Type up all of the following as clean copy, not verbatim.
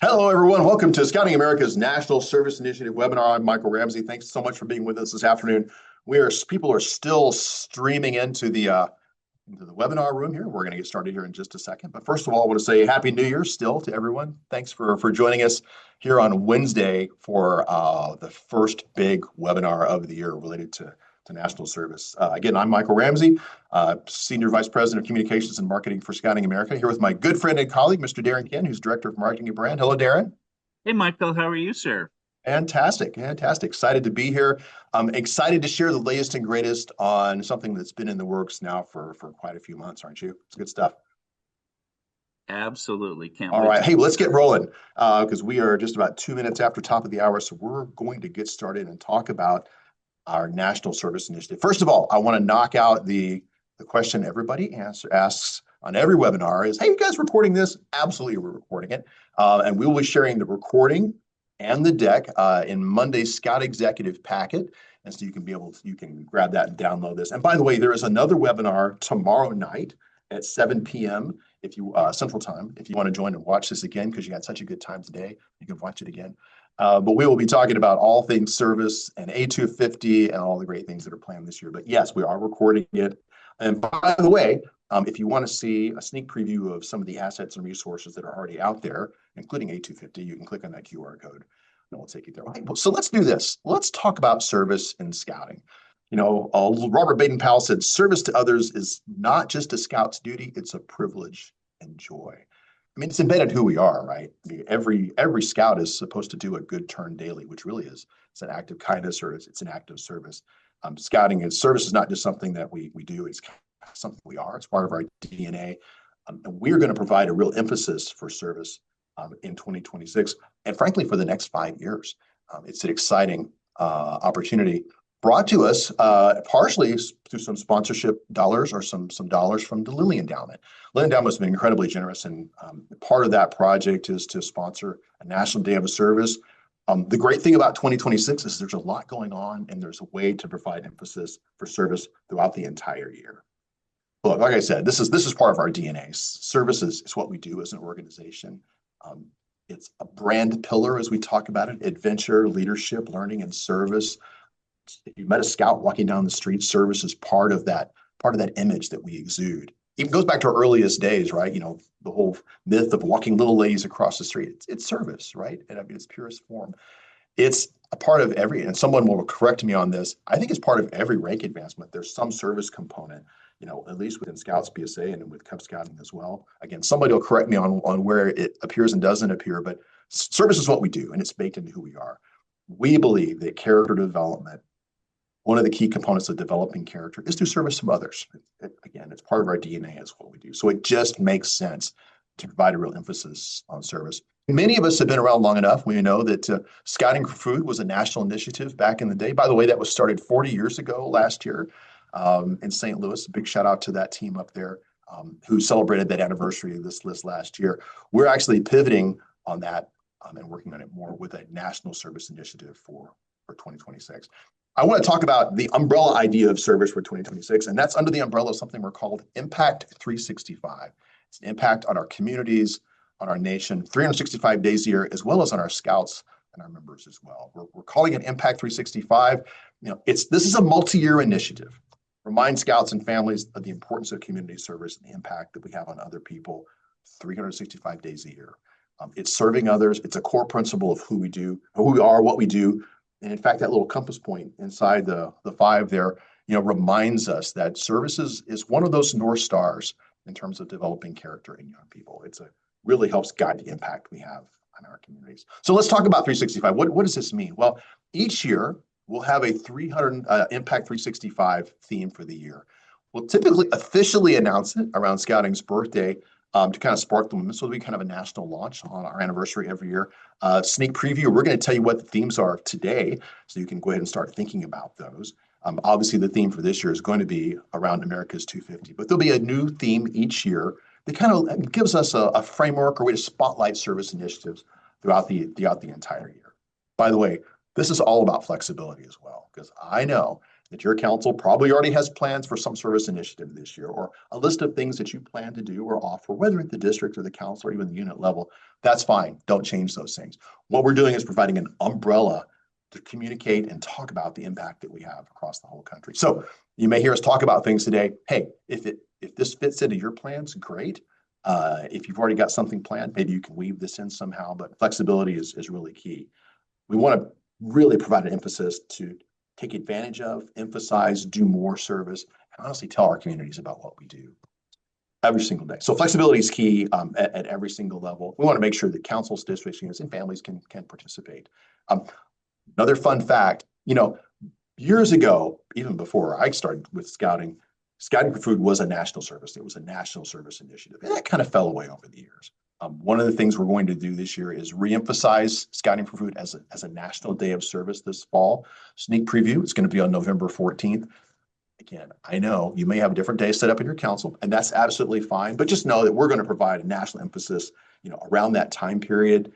Hello, everyone. Welcome to Scouting America's National Service Initiative webinar. I'm Michael Ramsey. Thanks so much for being with us this afternoon. People are still streaming into the webinar room here. We're going to get started here in just a second. But first of all, I want to say Happy New Year still to everyone. Thanks for joining us here on Wednesday for the first big webinar of the year related to national service. Again, I'm Michael Ramsey, Senior Vice President of Communications and Marketing for Scouting America, here with my good friend and colleague, Mr. Darren Ken, who's Director of Marketing and Brand. Hello, Darren. Hey, Michael, how are you, sir? Fantastic. Excited to be here. I'm excited to share the latest and greatest on something that's been in the works now for quite a few months, aren't you? It's good stuff. Absolutely. Can't All wait. right. Hey, let's get rolling because we are just about 2 minutes after top of the hour. So we're going to get started and talk about our National Service Initiative. First of all, I want to knock out the question everybody asks on every webinar is, hey, you guys recording this? Absolutely, we're recording it. And we will be sharing the recording and the deck in Monday's Scout Executive Packet. And so you can grab that and download this. And by the way, there is another webinar tomorrow night at 7 p.m. if you Central Time. If you want to join and watch this again because you had such a good time today, you can watch it again. But we will be talking about all things service and A250 and all the great things that are planned this year. But yes, we are recording it. And by the way, if you want to see a sneak preview of some of the assets and resources that are already out there, including A250, you can click on that QR code and we'll take you there. Right, so let's do this. Let's talk about service and scouting. You know, Robert Baden-Powell said, service to others is not just a scout's duty, it's a privilege and joy. I mean, it's embedded who we are, right? I mean, every scout is supposed to do a good turn daily, which really is it's an act of kindness or it's an act of service. Scouting and service is not just something that we do, it's something we are. It's part of our DNA. And we're going to provide a real emphasis for service in 2026 and frankly, for the next 5 years. It's an exciting opportunity brought to us partially through some sponsorship dollars or some dollars from the Lilly Endowment. Lilly Endowment has been incredibly generous, and part of that project is to sponsor a National Day of Service. The great thing about 2026 is there's a lot going on, and there's a way to provide emphasis for service throughout the entire year. Look, like I said, this is part of our DNA. Service is what we do as an organization. It's a brand pillar as we talk about it: adventure, leadership, learning, and service. If you met a scout walking down the street, service is part of that image that we exude. It goes back to our earliest days, right? You know, the whole myth of walking little ladies across the street. It's service, right? And I mean, its purest form. It's a part of and someone will correct me on this, I think it's part of every rank advancement. There's some service component, you know, at least within Scouts PSA and with Cub Scouting as well. Again, somebody will correct me on where it appears and doesn't appear, but service is what we do, and it's baked into who we are. We believe that character development, one of the key components of developing character, is through service to others. Again, it's part of our DNA, is what we do. So it just makes sense to provide a real emphasis on service. Many of us have been around long enough. We know that Scouting for Food was a national initiative back in the day. By the way, that was started 40 years ago last year in St. Louis. A big shout out to that team up there who celebrated that anniversary of this list last year. We're actually pivoting on that and working on it more with a national service initiative for 2026. I want to talk about the umbrella idea of service for 2026, and that's under the umbrella of something we're called Impact365. It's an impact on our communities, on our nation, 365 days a year, as well as on our scouts and our members as well. We're calling it Impact365. You know, this is a multi-year initiative. Remind scouts and families of the importance of community service and the impact that we have on other people 365 days a year. It's serving others. It's a core principle of who we are, what we do. And in fact, that little compass point inside the 5 there, you know, reminds us that service is one of those North Stars in terms of developing character in young people. Really helps guide the impact we have on our communities. So let's talk about 365. What does this mean? Well, each year we'll have a Impact 365 theme for the year. We'll typically officially announce it around Scouting's birthday to kind of spark the movement. So it'll be kind of a national launch on our anniversary every year. Sneak preview, we're going to tell you what the themes are today, so you can go ahead and start thinking about those. Obviously, the theme for this year is going to be around America's 250, but there'll be a new theme each year that kind of gives us a framework or way to spotlight service initiatives throughout the entire year. By the way, this is all about flexibility as well, because I know that your council probably already has plans for some service initiative this year, or a list of things that you plan to do or offer, whether at the district or the council or even the unit level. That's fine. Don't change those things. What we're doing is providing an umbrella to communicate and talk about the impact that we have across the whole country. So you may hear us talk about things today. Hey, if this fits into your plans, great. If you've already got something planned, maybe you can weave this in somehow, but flexibility is really key. We want to really provide an emphasis to take advantage of, emphasize, do more service, and honestly tell our communities about what we do every single day. So flexibility is key at every single level. We want to make sure that councils, districts, units, and families can participate. Another fun fact, years ago, even before I started with scouting, Scouting for Food was a national service. It was a national service initiative, and that kind of fell away over the years. One of the things we're going to do this year is reemphasize Scouting for Food as a national day of service this fall. Sneak preview, it's going to be on November 14th. Again, I know you may have a different day set up in your council, and that's absolutely fine, but just know that we're going to provide a national emphasis, around that time period.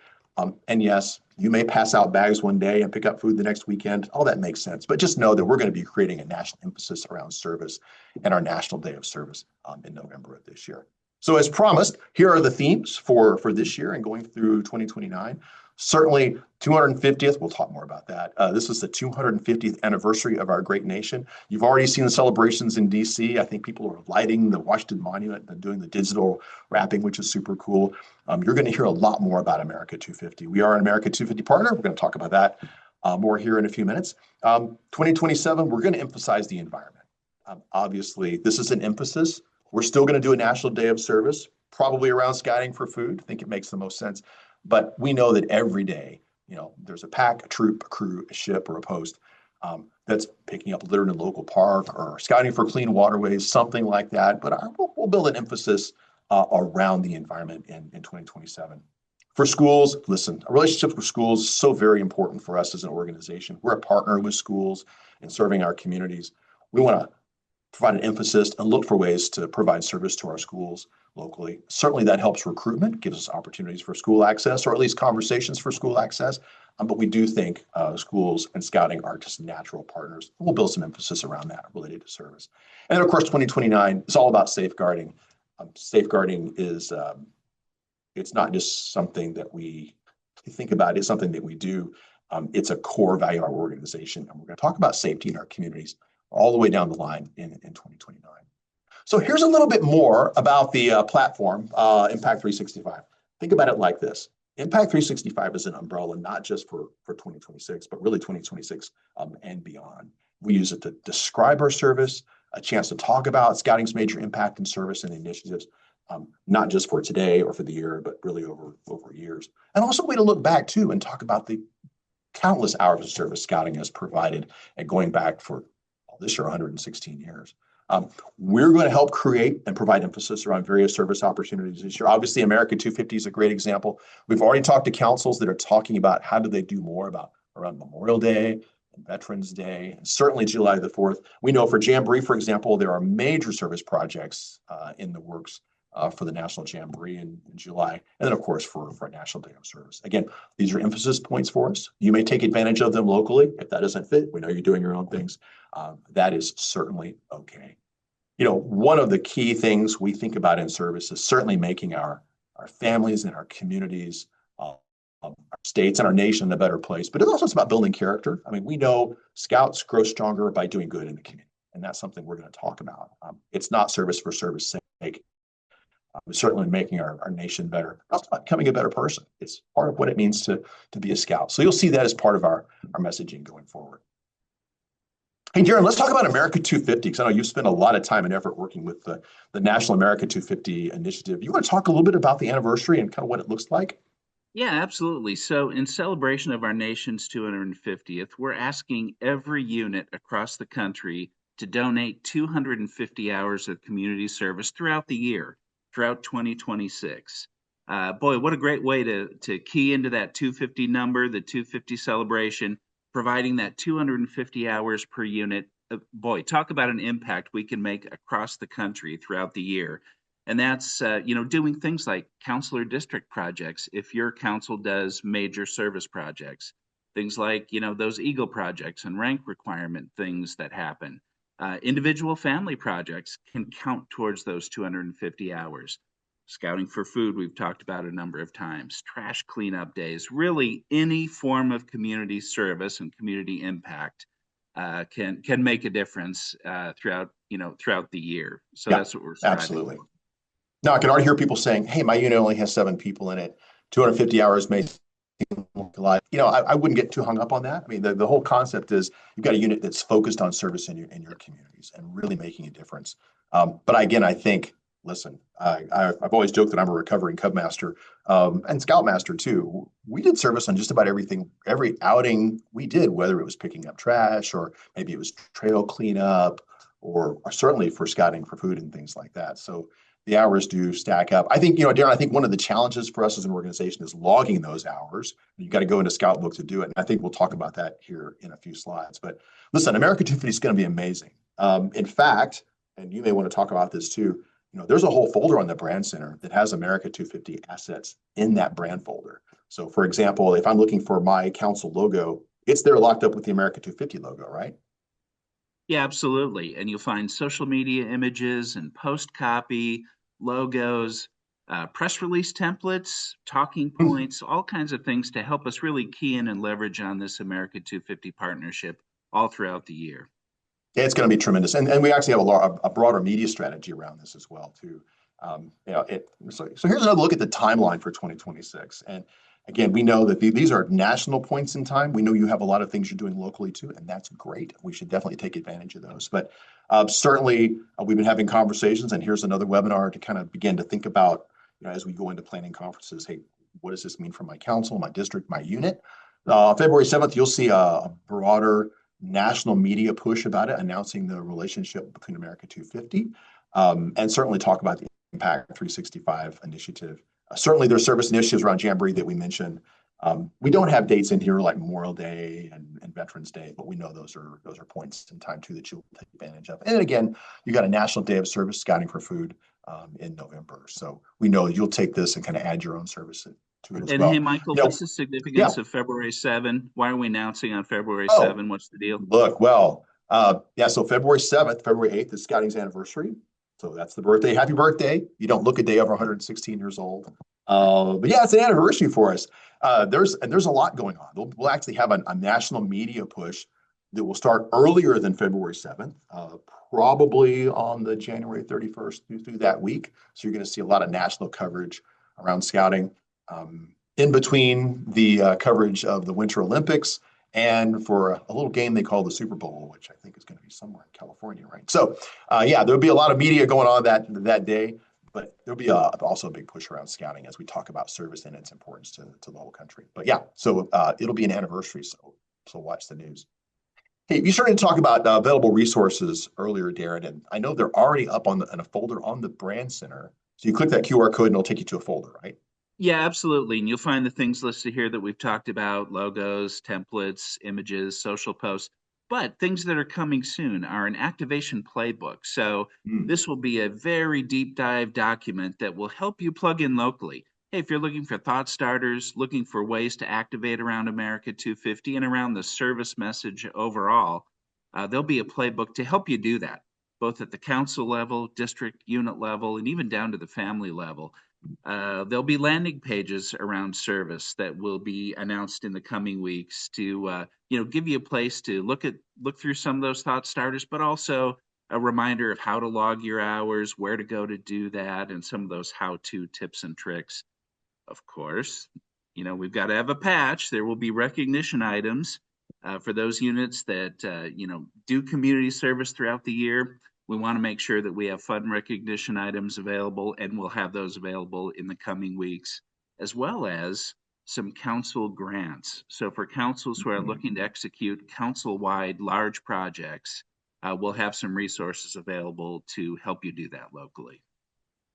And yes, you may pass out bags one day and pick up food the next weekend. All that makes sense, but just know that we're going to be creating a national emphasis around service and our National Day of Service in November of this year. So as promised, here are the themes for this year and going through 2029. Certainly 250th, we'll talk more about that. This is the 250th anniversary of our great nation. You've already seen the celebrations in DC. I think people are lighting the Washington Monument and doing the digital wrapping, which is super cool. You're going to hear a lot more about America 250. We are an America 250 partner. We're going to talk about that more here in a few minutes. 2027, we're going to emphasize the environment. Obviously, this is an emphasis. We're still going to do a National Day of Service, probably around Scouting for Food. I think it makes the most sense. But we know that every day, there's a pack, a troop, a crew, a ship, or a post that's picking up litter in a local park or scouting for clean waterways, something like that. But we'll build an emphasis around the environment in 2027. For schools, listen, a relationship with schools is so very important for us as an organization. We're a partner with schools in serving our communities. We want to provide an emphasis and look for ways to provide service to our schools locally. Certainly that helps recruitment, gives us opportunities for school access, or at least conversations for school access. But we do think schools and scouting are just natural partners. We'll build some emphasis around that related to service. And then of course, 2029 is all about safeguarding. Safeguarding is, it's not just something that we think about, it's something that we do. It's a core value of our organization. And we're going to talk about safety in our communities all the way down the line in 2029. So here's a little bit more about the platform, Impact365. Think about it like this. Impact365 is an umbrella, not just for 2026, but really 2026 and beyond. We use it to describe our service, a chance to talk about Scouting's major impact and service and initiatives, not just for today or for the year, but really over years. And also a way to look back too and talk about the countless hours of service Scouting has provided and going back for this year, 116 years. We're going to help create and provide emphasis around various service opportunities this year. Obviously, America 250 is a great example. We've already talked to councils that are talking about how do they do more around Memorial Day and Veterans Day, and certainly July the 4th. We know for Jamboree, for example, there are major service projects in the works for the National Jamboree in July, and then of course for a National Day of Service. Again, these are emphasis points for us. You may take advantage of them locally. If that doesn't fit, we know you're doing your own things. That is certainly okay. One of the key things we think about in service is certainly making our families and our communities, our states and our nation a better place, but it's about building character. I mean, we know scouts grow stronger by doing good in the community, and that's something we're going to talk about. It's not service for service sake. Certainly making our nation better, also about becoming a better person. It's part of what it means to be a scout. So you'll see that as part of our messaging going forward. Hey, Darren, let's talk about America 250, because I know you've spent a lot of time and effort working with the National America 250 initiative. You want to talk a little bit about the anniversary and kind of what it looks like? Yeah, absolutely. So, in celebration of our nation's 250th, we're asking every unit across the country to donate 250 hours of community service throughout the year, throughout 2026. Boy, what a great way to key into that 250 number, the 250 celebration, providing that 250 hours per unit. Boy, talk about an impact we can make across the country throughout the year. And that's, doing things like counselor district projects. If your council does major service projects, things like, those Eagle projects and rank requirement things that happen. Individual family projects can count towards those 250 hours. Scouting for food, we've talked about a number of times. Trash cleanup days, really any form of community service and community impact can make a difference throughout the year. So Yeah, that's what we're striving absolutely. for. Now, I can already hear people saying, hey, my unit only has 7 people in it. 250 hours may seem like a lot. I wouldn't get too hung up on that. I mean, the whole concept is you've got a unit that's focused on service in your communities and really making a difference. But again, I think, listen, I've always joked that I'm a recovering Cub master and Scoutmaster too. We did service on just about everything, every outing we did, whether it was picking up trash or maybe it was trail cleanup or certainly for scouting for food and things like that. So the hours do stack up. I think, Darren, I think one of the challenges for us as an organization is logging those hours. You got to go into Scout Book to do it. And I think we'll talk about that here in a few slides. But listen, America 250 is going to be amazing. In fact, and you may want to talk about this too, there's a whole folder on the brand center that has America 250 assets in that brand folder. So for example, if I'm looking for my council logo, it's there locked up with the America 250 logo, right? Yeah, absolutely. And you'll find social media images and post copy, logos, press release templates, talking points, all kinds of things to help us really key in and leverage on this America 250 partnership all throughout the year. Yeah, it's going to be tremendous, and we actually have a broader media strategy around this as well too. So here's another look at the timeline for 2026, and again, we know that these are national points in time. We know you have a lot of things you're doing locally too, and that's great. We should definitely take advantage of those. But certainly, we've been having conversations, and here's another webinar to kind of begin to think about, as we go into planning conferences. Hey, what does this mean for my council, my district, my unit? February 7th, you'll see a broader national media push about it, announcing the relationship between America 250, and certainly talk about the Impact 365 initiative. Certainly, there's service initiatives around Jamboree that we mentioned. We don't have dates in here like Memorial Day and Veterans Day, but we know those are points in time too that you'll take advantage of. And then again, you got a National Day of Service Scouting for Food in November. So we know you'll take this and kind of add your own service to it as And hey, well. Michael, You know, what's the yeah. significance of February 7? Why are we announcing on February Oh, 7? What's the deal? look, well, yeah, so February 7th, February 8th is Scouting's anniversary. So that's the birthday. Happy birthday. You don't look a day over 116 years old. But yeah, it's an anniversary for us. There's a lot going on. We'll actually have a national media push that will start earlier than February 7th, probably on the January 31st through that week. So you're going to see a lot of national coverage around scouting. In between the coverage of the Winter Olympics and for a little game they call the Super Bowl, which I think is going to be somewhere in California, right? So, yeah, there'll be a lot of media going on that day, but there'll be also a big push around scouting as we talk about service and its importance to the whole country. But yeah, so it'll be an anniversary, so watch the news. Hey, you started to talk about available resources earlier, Darren, and I know they're already up in a folder on the Brand Center. So you click that QR code and it'll take you to a folder, right? Yeah, absolutely. And you'll find the things listed here that we've talked about: logos, templates, images, social posts. But things that are coming soon are an activation playbook. So Mm. this will be a very deep dive document that will help you plug in locally. Hey, if you're looking for thought starters, looking for ways to activate around America 250 and around the service message overall, there'll be a playbook to help you do that, both at the council level, district unit level, and even down to the family level. There'll be landing pages around service that will be announced in the coming weeks to give you a place to look through some of those thought starters, but also a reminder of how to log your hours, where to go to do that, and some of those how-to tips and tricks. Of course, we've got to have a patch. There will be recognition items for those units that do community service throughout the year. We want to make sure that we have fund recognition items available, and we'll have those available in the coming weeks, as well as some council grants. So for councils who are looking to execute council-wide large projects, we'll have some resources available to help you do that locally.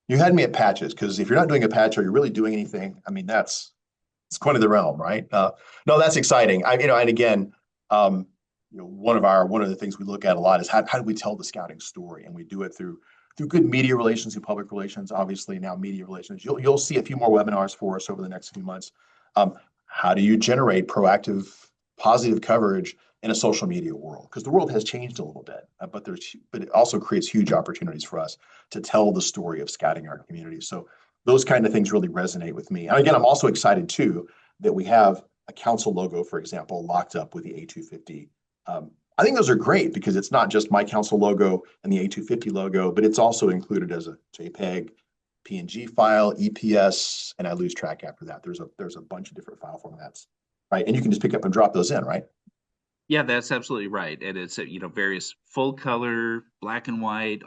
You had me at patches because if you're not doing a patch or you're really doing anything, I mean, it's quite of the realm, right? No, that's exciting. And again, one of the things we look at a lot is how do we tell the scouting story, and we do it through good media relations and public relations. Obviously, now media relations. You'll see a few more webinars for us over the next few months. How do you generate proactive positive coverage in a social media world, because the world has changed a little bit, but it also creates huge opportunities for us to tell the story of scouting our community. So those kind of things really resonate with me. And again, I'm also excited too that we have a council logo, for example, locked up with the A250. I think those are great because it's not just my council logo and the A250 logo, but it's also included as a JPEG, PNG file, EPS, and I lose track after that. There's a bunch of different file formats, right? And you can just pick up and drop those in, right? Yeah, that's absolutely right. And it's, various full color, black and white,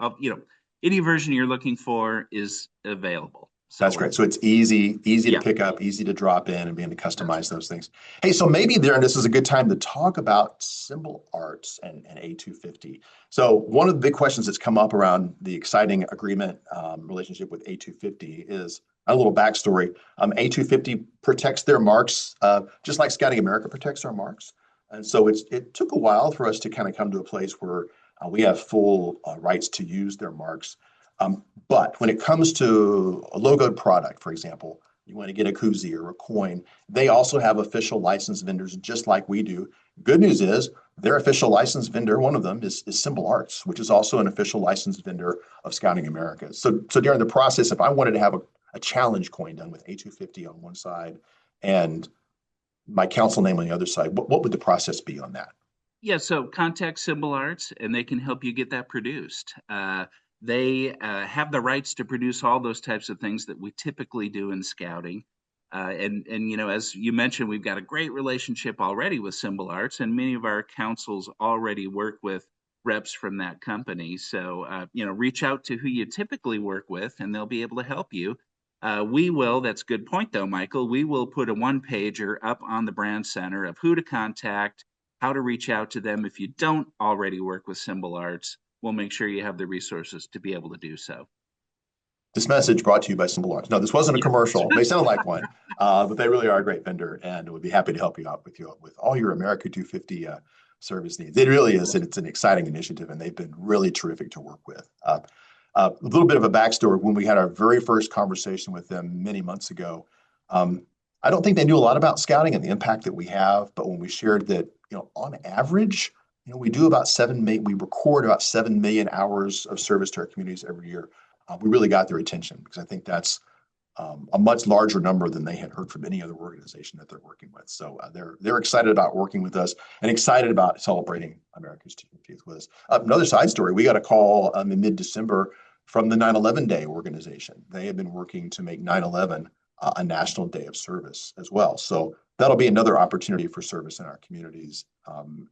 any version you're looking for is available. That's So, great. So it's easy to yeah, pick up, easy to drop in, and be able to that's customize those things. Hey, so maybe there, and this is a good time to talk about symbol arts and A250. So one of the big questions that's come up around the exciting agreement relationship with A250 is a little backstory. A250 protects their marks, just like Scouting America protects our marks. And so it took a while for us to kind of come to a place where we have full rights to use their marks. But when it comes to a logoed product, for example, you want to get a koozie or a coin, they also have official licensed vendors just like we do. Good news is their official licensed vendor, one of them is Symbol Arts, which is also an official licensed vendor of Scouting America. So during the process, if I wanted to have a challenge coin done with A250 on one side and my council name on the other side, what would the process be on that? Yeah, so contact Symbol Arts and they can help you get that produced. They have the rights to produce all those types of things that we typically do in scouting. And as you mentioned, we've got a great relationship already with Symbol Arts, and many of our councils already work with reps from that company. So reach out to who you typically work with, and they'll be able to help you. We will. That's a good point, though, Michael. We will put a one pager up on the brand center of who to contact, how to reach out to them. If you don't already work with Symbol Arts, we'll make sure you have the resources to be able to do so. This message brought to you by Symbol Arts. No, this wasn't a Yeah. commercial. It may sound like one, but they really are a great vendor and would be happy to help you out with all your America 250 service needs. It really is, and it's an exciting initiative, and they've been really terrific to work with. A little bit of a backstory: when we had our very first conversation with them many months ago, I don't think they knew a lot about scouting and the impact that we have. But when we shared that, on average, we do about we record about 7 million hours of service to our communities every year. We really got their attention because I think that's a much larger number than they had heard from any other organization that they're working with. So they're excited about working with us and excited about celebrating America's 250th with us. Another side story: we got a call in mid-December from the 9/11 Day organization. They have been working to make 9/11 a national day of service as well. So that'll be another opportunity for service in our communities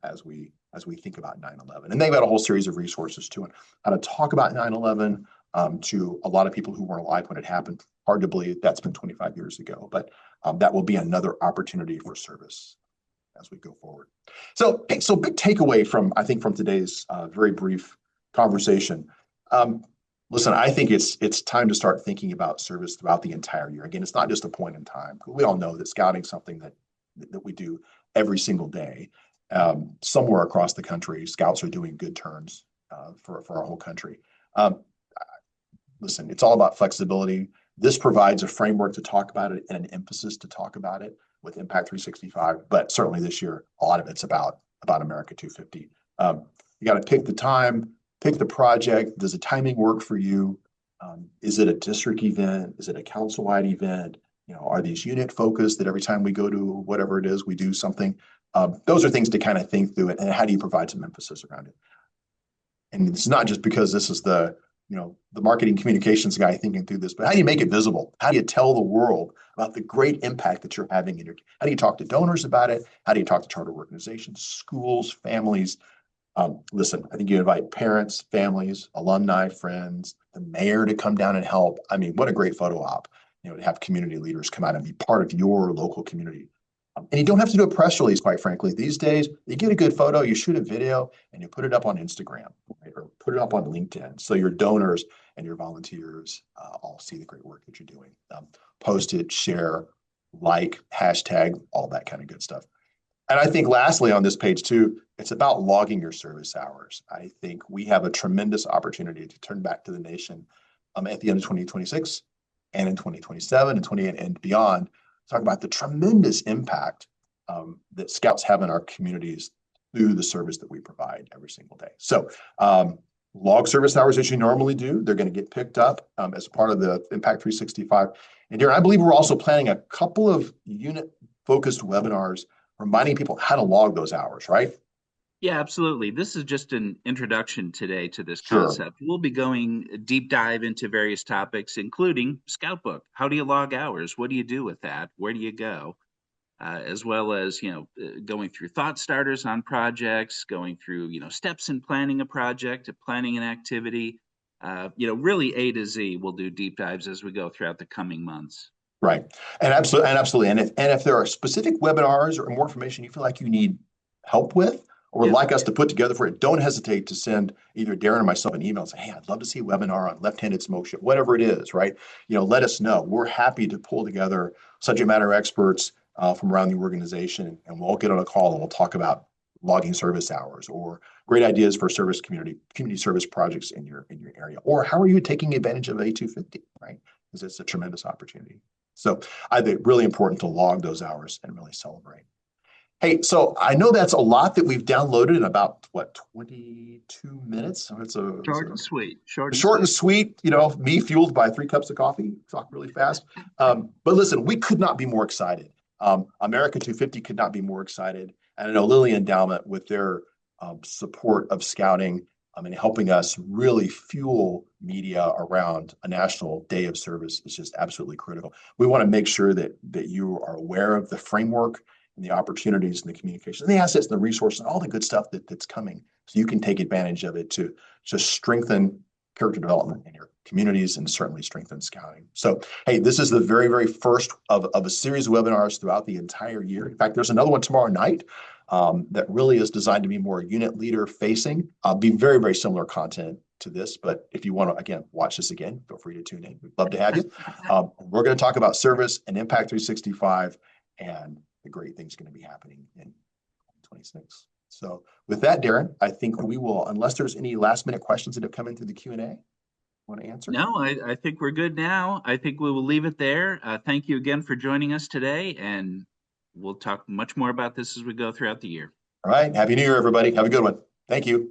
as we think about 9/11. And they've got a whole series of resources too, on how to talk about 9/11 to a lot of people who weren't alive when it happened. Hard to believe that's been 25 years ago, but that will be another opportunity for service as we go forward. So, hey, so big takeaway I think from today's very brief conversation. Listen, I think it's time to start thinking about service throughout the entire year. Again, it's not just a point in time. We all know that scouting is something that we do every single day. Somewhere across the country, scouts are doing good turns for our whole country. Um, Listen, it's all about flexibility. This provides a framework to talk about it and an emphasis to talk about it with Impact 365. But certainly this year, a lot of it's about America 250. You got to pick the time, pick the project. Does the timing work for you? Is it a district event? Is it a council-wide event? Are these unit focused that every time we go to whatever it is, we do something? Those are things to kind of think through it. And how do you provide some emphasis around it? And it's not just because this is the marketing communications guy thinking through this, but how do you make it visible? How do you tell the world about the great impact that you're having how do you talk to donors about it? How do you talk to charter organizations, schools, families? Listen, I think you invite parents, families, alumni, friends, the mayor to come down and help. I mean, what a great photo op, to have community leaders come out and be part of your local community. And you don't have to do a press release, quite frankly. These days, you get a good photo, you shoot a video, and you put it up on Instagram, right? Or put it up on LinkedIn. So your donors and your volunteers all see the great work that you're doing. Post it, share, like, hashtag, all that kind of good stuff. And I think lastly on this page too, it's about logging your service hours. I think we have a tremendous opportunity to turn back to the nation at the end of 2026 and in 2027 and 28 and beyond. Talk about the tremendous impact that scouts have in our communities through the service that we provide every single day. So log service hours as you normally do, they're going to get picked up as part of the Impact 365. And Darren, I believe we're also planning a couple of unit-focused webinars reminding people how to log those hours, right? Yeah, absolutely. This is just an introduction today to this Sure. concept. We'll be going a deep dive into various topics, including Scout Book. How do you log hours? What do you do with that? Where do you go? As well as going through thought starters on projects, going through steps in planning a project, planning an activity. Really A to Z. We'll do deep dives as we go throughout the coming months. Right. And absolutely. And if there are specific webinars or more information you feel like you need help with or would Yep. like us to put together for it, don't hesitate to send either Darren or myself an email and say, hey, I'd love to see a webinar on left-handed smoke shift, whatever it is, right? Let us know. We're happy to pull together subject matter experts from around the organization, and we'll get on a call and we'll talk about logging service hours or great ideas for community service projects in your area. Or how are you taking advantage of A250, right? Because it's a tremendous opportunity. So I think really important to log those hours and really celebrate. Hey, so I know that's a lot that we've downloaded in about what, 22 minutes. So it's Short and sweet. Short a and short and sweet. sweet, me fueled by 3 cups of coffee, talk really fast. But listen, we could not be more excited. America 250 could not be more excited. And I know Lilly Endowment with their support of scouting and helping us really fuel media around a national day of service is just absolutely critical. We want to make sure that you are aware of the framework and the opportunities and the communication, and the assets and the resources and all the good stuff that's coming, so you can take advantage of it to just strengthen character development in your communities and certainly strengthen scouting. So, hey, this is the very, very first of a series of webinars throughout the entire year. In fact, there's another one tomorrow night that really is designed to be more unit leader facing. Be very, very similar content to this, but if you want to, again, watch this again, feel free to tune in. We'd love to have you. We're going to talk about service and Impact 365 and the great things going to be happening in 2026. So with that, Darren, I think we will, unless there's any last minute questions that have come in through the Q&A, want to answer? No, I think we're good now. I think we will leave it there. Thank you again for joining us today, and we'll talk much more about this as we go throughout the year. All right. Happy New Year, everybody. Have a good one. Thank you.